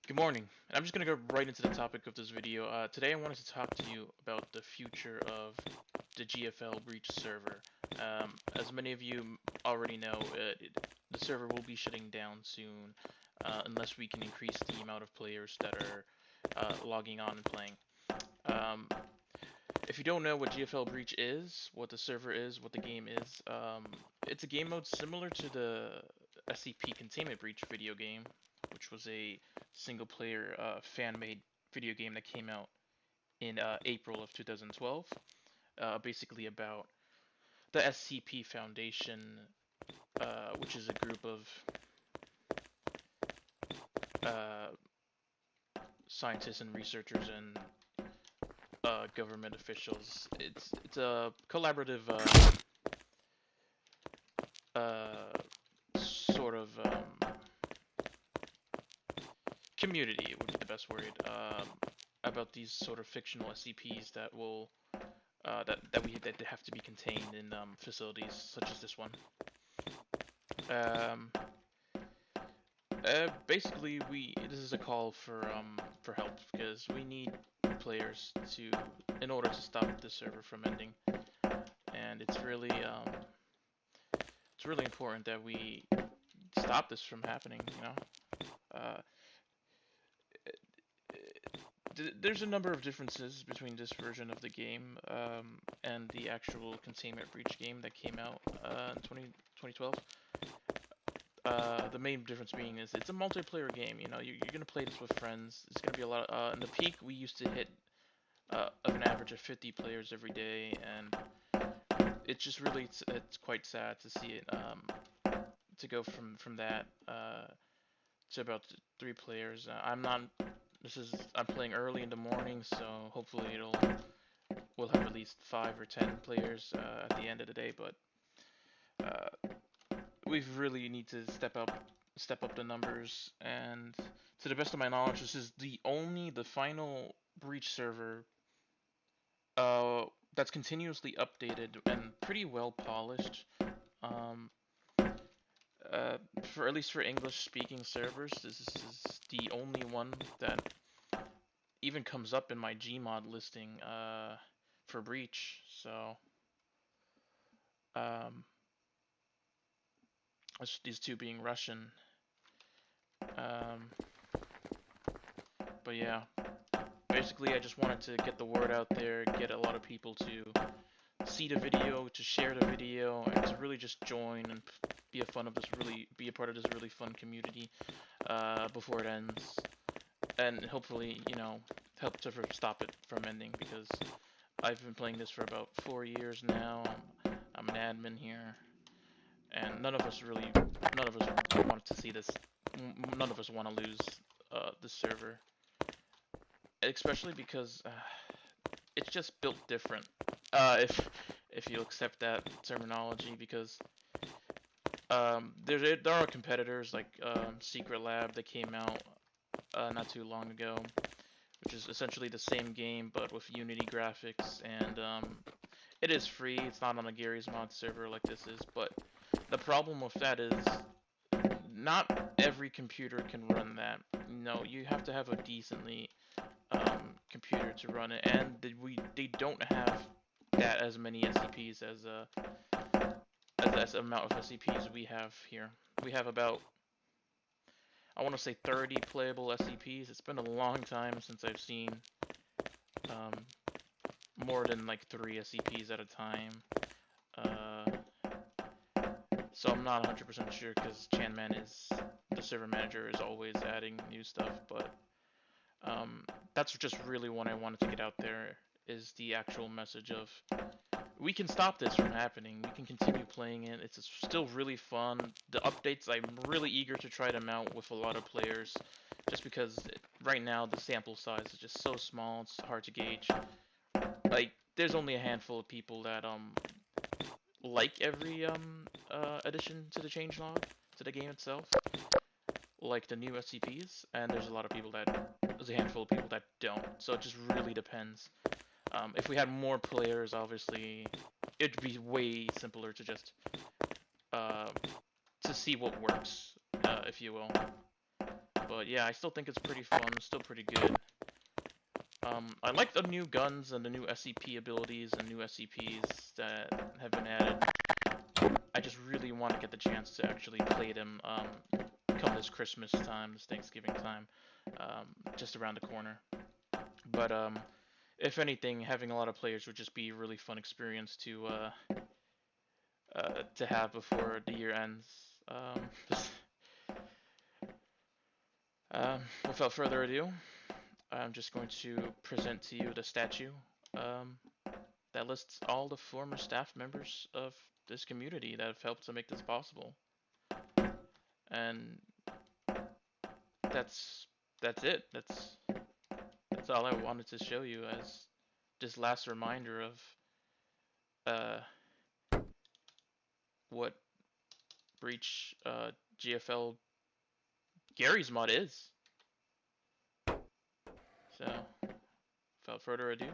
Good morning. I'm just going to go right into the topic of this video. Today I wanted to talk to you about the future of the GFL Breach Server. As many of you already know, the server will be shutting down soon unless we can increase the amount of players that are logging on and playing. Um, if you don't know what GFL Breach is, what the server is, what the game is, it's a game mode similar to the SCP Containment Breach video game, which was a single-player fan-made video game that came out in April of 2012, basically about the SCP Foundation, which is a group of uh, scientists and researchers and government officials. It's a collaborative sort of community would be the best word about these sort of fictional SCPs that will that have to be contained in facilities such as this one. Um, Basically, this is a call for help because we need players in order to stop the server from ending, and it's really important that we stop this from happening. Uh, there's a number of differences between this version of the game and the actual Containment Breach game that came out in 2012. The main difference being is it's a multiplayer game. You know, you're gonna play this with friends. It's gonna be a lot. In the peak, we used to hit of an average of 50 players every day, and it's quite sad to see it to go from that to about 3 players. I'm not. I'm playing early in the morning, so hopefully we'll have at least 5 or 10 players at the end of the day. But uh, we really need to step up the numbers. And to the best of my knowledge, this is the final breach server uh, that's continuously updated and pretty well polished. Um, for at least for English-speaking servers, this is the only one that even comes up in my Gmod listing for breach. So um, these two being Russian. Um, but yeah, basically I just wanted to get the word out there, get a lot of people to see the video, to share the video, and to really just join and be a part of this really fun community before it ends, and hopefully, help to stop it from ending because I've been playing this for about 4 years now. I'm an admin here, and none of us want to see this. None of us want to lose the server, especially because it's just built different. If you accept that terminology, because there are competitors like Secret Lab that came out not too long ago, which is essentially the same game but with Unity graphics, and it is free. It's not on a Gary's Mod server like this is, but the problem with that is not every computer can run that. No, you have to have a decently computer to run it, and they don't have that as many SCPs as the amount of SCPs we have here. We have about, I want to say, 30 playable SCPs. It's been a long time since I've seen um, more than like 3 SCPs at a time. Uh, so I'm not 100% sure because Chanman is the server manager is always adding new stuff, but that's just really what I wanted to get out there is the actual message of we can stop this from happening. We can continue playing it. It's still really fun. The updates, I'm really eager to try them out with a lot of players, just because right now the sample size is just so small. It's hard to gauge. Like, there's only a handful of people that like every addition to the changelog to the game itself, like the new SCPs, and there's a handful of people that don't. So it just really depends. If we had more players, obviously, it'd be way simpler to just uh, to see what works, if you will. But yeah, I still think it's pretty fun. It's still pretty good. I like the new guns and the new SCP abilities and new SCPs that have been added. I just really want to get the chance to actually play them come this Christmas time, this Thanksgiving time, just around the corner. But if anything, having a lot of players would just be a really fun experience to have before the year ends. Without further ado, I'm just going to present to you the statue um, that lists all the former staff members of this community that have helped to make this possible. And that's that's it. That's all I wanted to show you as this last reminder of uh, what Breach GFL Gary's mod is. So, without further ado.